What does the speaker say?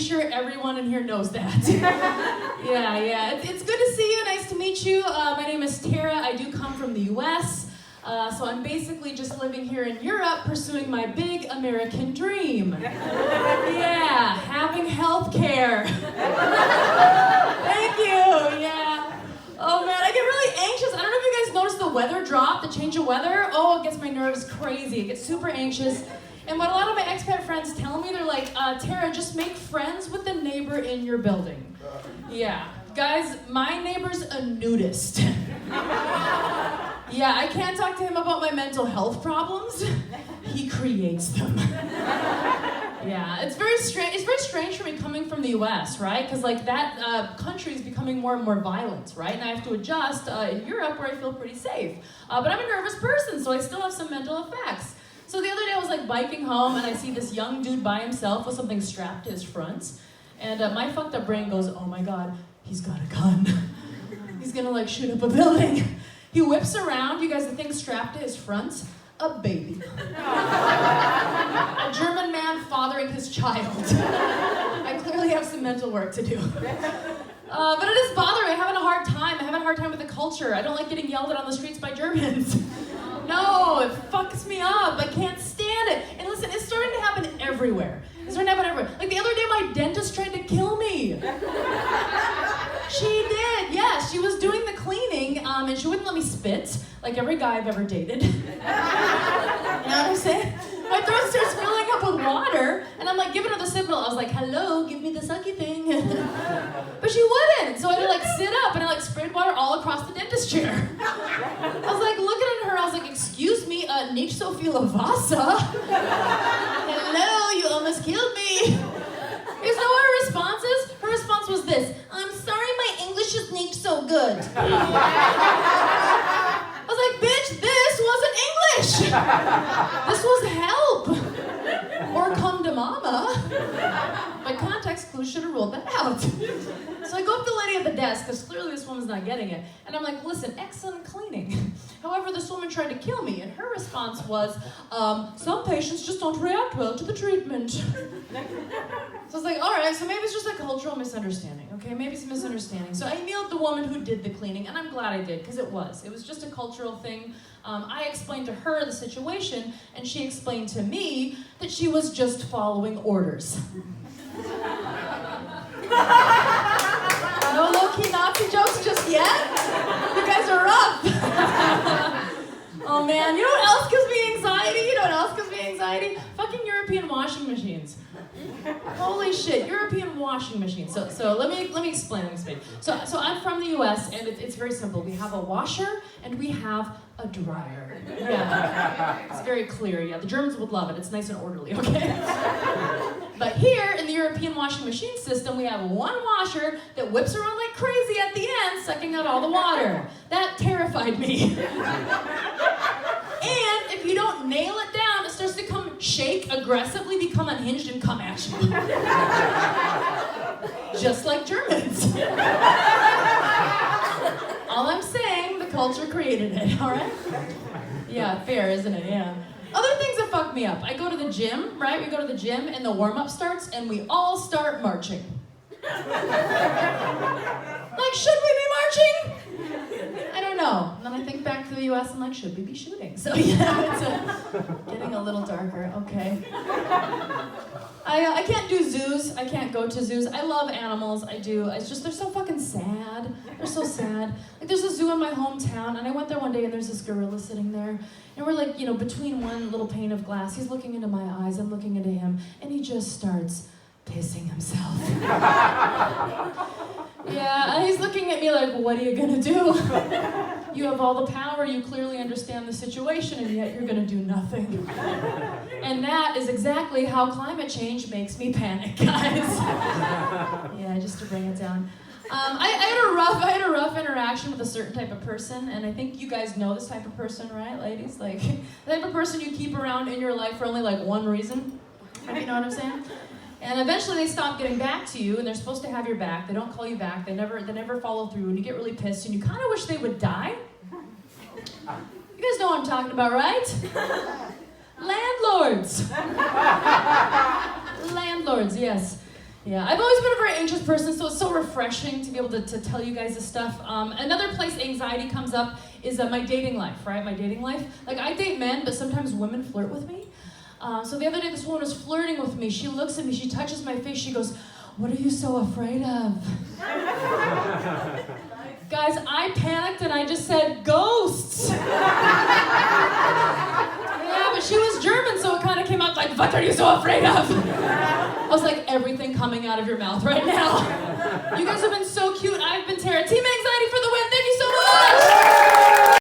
sure everyone in here knows that. Yeah. It's good to see you. Nice to meet you. My name is Tara. I do come from the US. So I'm basically just living here in Europe, pursuing my big American dream. Yeah, having health care. Thank you, yeah. Oh man, I get really anxious. I don't know if you guys noticed the weather drop, the change of weather. Oh, it gets my nerves crazy. It gets super anxious. And what a lot of my expat friends tell me, they're like, Tara, just make friends with the neighbor in your building. Yeah. Guys, my neighbor's a nudist. Yeah, I can't talk to him about my mental health problems. He creates them. Yeah, it's very strange. It's very strange for me coming from the U.S., right? Because like that country is becoming more and more violent, right? And I have to adjust in Europe where I feel pretty safe. But I'm a nervous person, so I still have some mental effects. So the other day I was like biking home and I see this young dude by himself with something strapped to his front. And my fucked up brain goes, oh my God, he's got a gun. He's gonna like shoot up a building. He whips around, you guys, the thing strapped to his front, a baby. A German man fathering his child. I clearly have some mental work to do. But it is bothering me. I'm having a hard time. I'm having a hard time with the culture. I don't like getting yelled at on the streets by Germans. No, it fucks me up. I can't stand it. And listen, it's starting to happen everywhere. It's starting to happen everywhere. Like the other day, my dentist tried to kill me. She did, yes. She was doing the cleaning, and she wouldn't let me spit, like every guy I've ever dated. You know what I'm saying? My throat starts filling up with water, and I'm like giving her the signal. I was like, hello, give me the sucky thing. But she wouldn't, so I had to like sit up, and I like sprayed water all across the dentist chair. I was like looking at her, I was like, excuse me, nicht so viel Wasser. Hello, you almost killed me. You know what her response is? Her response was this: I'm sorry, my English is not so good. I was like, bitch, this wasn't English. This was help. Or come to mama. My context clues should have ruled that out. So I go up to the lady at the desk, because clearly this woman's not getting it. And I'm like, listen, excellent cleaning. However, this woman tried to kill me, and her response was, some patients just don't react well to the treatment. So I was like, all right, so maybe it's just a cultural misunderstanding, okay? Maybe it's a misunderstanding. So I emailed the woman who did the cleaning, and I'm glad I did, because it was. It was just a cultural thing. I explained to her the situation, and she explained to me that she was just following orders. No low-key Nazi jokes just yet? You guys are rough. Oh man, you know what else gives me anxiety? You know what else gives me anxiety? Fucking European washing machines. Holy shit, European washing machines. So let me explain. So I'm from the US, and it's very simple. We have a washer and we have a dryer. Yeah, it's very clear. Yeah, the Germans would love it. It's nice and orderly, okay? But here in the European washing machine system, we have one washer that whips around like crazy at the end, sucking out all the water. That terrified me. And if you don't nail it down, it starts to shake aggressively, become unhinged, and come at you. Just like Germans. All I'm saying, the culture created it, all right? Yeah, fair, isn't it? Yeah. Other things that fuck me up. I go to the gym, right? We go to the gym, and the warm-up starts, and we all start marching. Like, should we be marching? I don't know. And then I think back to the US, I'm like, should we be shooting? So yeah, it's getting a little darker. Okay. I can't do zoos. I can't go to zoos. I love animals. I do. It's just, they're so fucking sad. They're so sad. Like, there's a zoo in my hometown, and I went there one day, and there's this gorilla sitting there. And we're like, you know, between one little pane of glass, he's looking into my eyes, I'm looking into him, and he just starts pissing himself. Yeah, and he's looking at me like, what are you gonna do? You have all the power, you clearly understand the situation, and yet you're gonna do nothing. And that is exactly how climate change makes me panic, guys. Yeah, just to bring it down. I had a rough interaction with a certain type of person, and I think you guys know this type of person, right, ladies? Like, the type of person you keep around in your life for only like one reason. You know what I'm saying? And eventually they stop getting back to you, and they're supposed to have your back. They don't call you back. They never follow through, and you get really pissed, and you kind of wish they would die. You guys know what I'm talking about, right? Landlords. Landlords, yes. Yeah, I've always been a very anxious person, so it's so refreshing to be able to tell you guys this stuff. Another place anxiety comes up is my dating life, right? My dating life. Like, I date men, but sometimes women flirt with me. So the other day, this woman was flirting with me. She looks at me, she touches my face, she goes, "What are you so afraid of?" Guys, I panicked and I just said, "Ghosts." Yeah, but she was German, so it kind of came out like, "What are you so afraid of?" I was like, everything coming out of your mouth right now. You guys have been so cute. I've been Tara. Team Anxiety for the